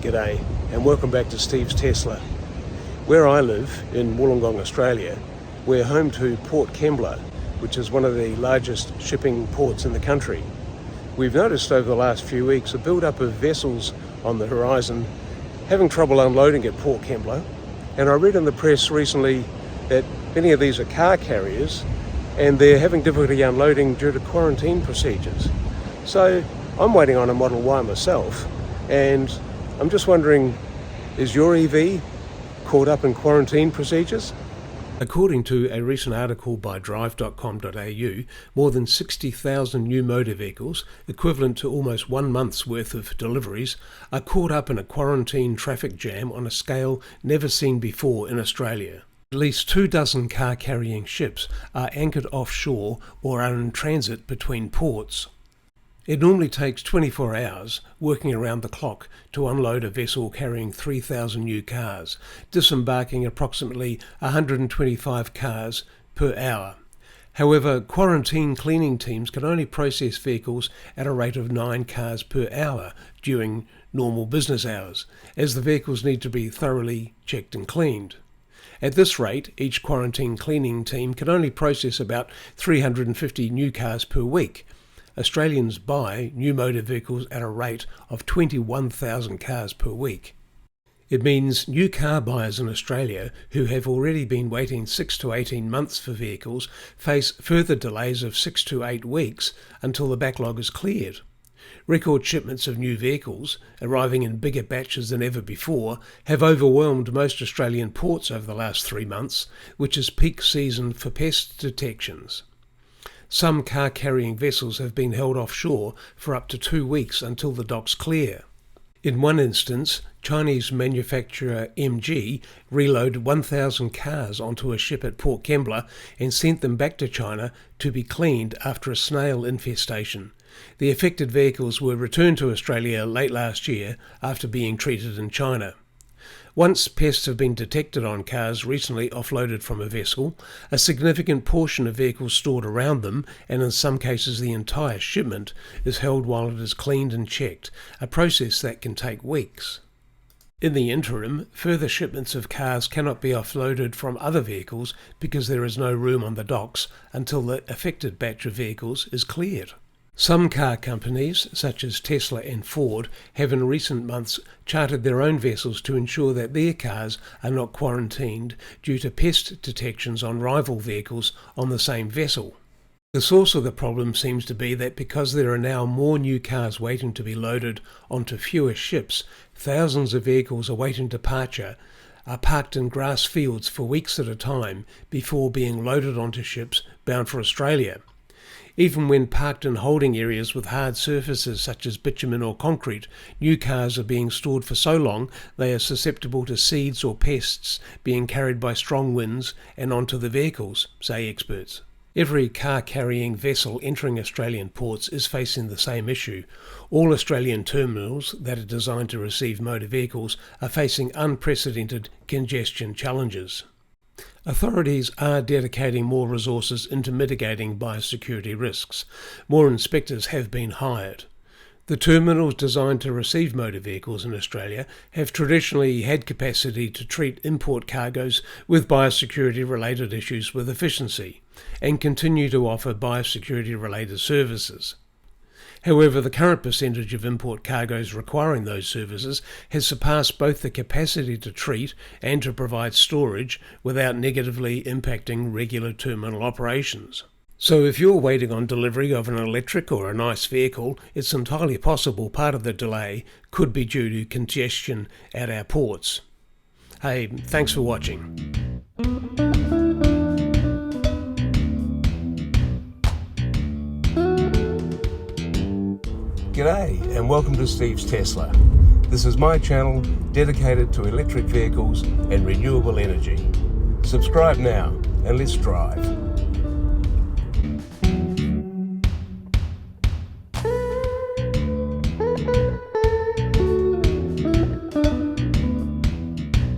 G'day and welcome back to Steve's Tesla. Where I live in Wollongong, Australia, we're home to Port Kembla, which is one of the largest shipping ports in the country. We've noticed over the last few weeks a build-up of vessels on the horizon having trouble unloading at Port Kembla, and I read in the press recently that many of these are car carriers and they're having difficulty unloading due to quarantine procedures. So I'm waiting on a Model Y myself, and I'm just wondering, is your EV caught up in quarantine procedures? According to a recent article by drive.com.au, more than 60,000 new motor vehicles, equivalent to almost 1 month's worth of deliveries, are caught up in a quarantine traffic jam on a scale never seen before in Australia. At least 24 car-carrying ships are anchored offshore or are in transit between ports. It normally takes 24 hours, working around the clock, to unload a vessel carrying 3,000 new cars, disembarking approximately 125 cars per hour. However, quarantine cleaning teams can only process vehicles at a rate of 9 cars per hour during normal business hours, as the vehicles need to be thoroughly checked and cleaned. At this rate, each quarantine cleaning team can only process about 350 new cars per week. Australians buy new motor vehicles at a rate of 21,000 cars per week. It means new car buyers in Australia who have already been waiting 6 to 18 months for vehicles face further delays of 6 to 8 weeks until the backlog is cleared. Record shipments of new vehicles, arriving in bigger batches than ever before, have overwhelmed most Australian ports over the last 3 months, which is peak season for pest detections. Some car-carrying vessels have been held offshore for up to 2 weeks until the docks clear. In one instance, Chinese manufacturer MG reloaded 1,000 cars onto a ship at Port Kembla and sent them back to China to be cleaned after a snail infestation. The affected vehicles were returned to Australia late last year after being treated in China. Once pests have been detected on cars recently offloaded from a vessel, a significant portion of vehicles stored around them, and in some cases the entire shipment, is held while it is cleaned and checked, a process that can take weeks. In the interim, further shipments of cars cannot be offloaded from other vehicles because there is no room on the docks until the affected batch of vehicles is cleared. Some car companies, such as Tesla and Ford, have in recent months chartered their own vessels to ensure that their cars are not quarantined due to pest detections on rival vehicles on the same vessel. The source of the problem seems to be that because there are now more new cars waiting to be loaded onto fewer ships, thousands of vehicles awaiting departure are parked in grass fields for weeks at a time before being loaded onto ships bound for Australia. Even when parked in holding areas with hard surfaces such as bitumen or concrete, new cars are being stored for so long they are susceptible to seeds or pests being carried by strong winds and onto the vehicles, say experts. Every car-carrying vessel entering Australian ports is facing the same issue. All Australian terminals that are designed to receive motor vehicles are facing unprecedented congestion challenges. Authorities are dedicating more resources into mitigating biosecurity risks. More inspectors have been hired. The terminals designed to receive motor vehicles in Australia have traditionally had capacity to treat import cargoes with biosecurity-related issues with efficiency, and continue to offer biosecurity-related services. However, the current percentage of import cargoes requiring those services has surpassed both the capacity to treat and to provide storage without negatively impacting regular terminal operations. So if you're waiting on delivery of an electric or a nice vehicle, it's entirely possible part of the delay could be due to congestion at our ports. Hey, thanks for watching. G'day and welcome to Steve's Tesla. This is my channel dedicated to electric vehicles and renewable energy. Subscribe now and let's drive.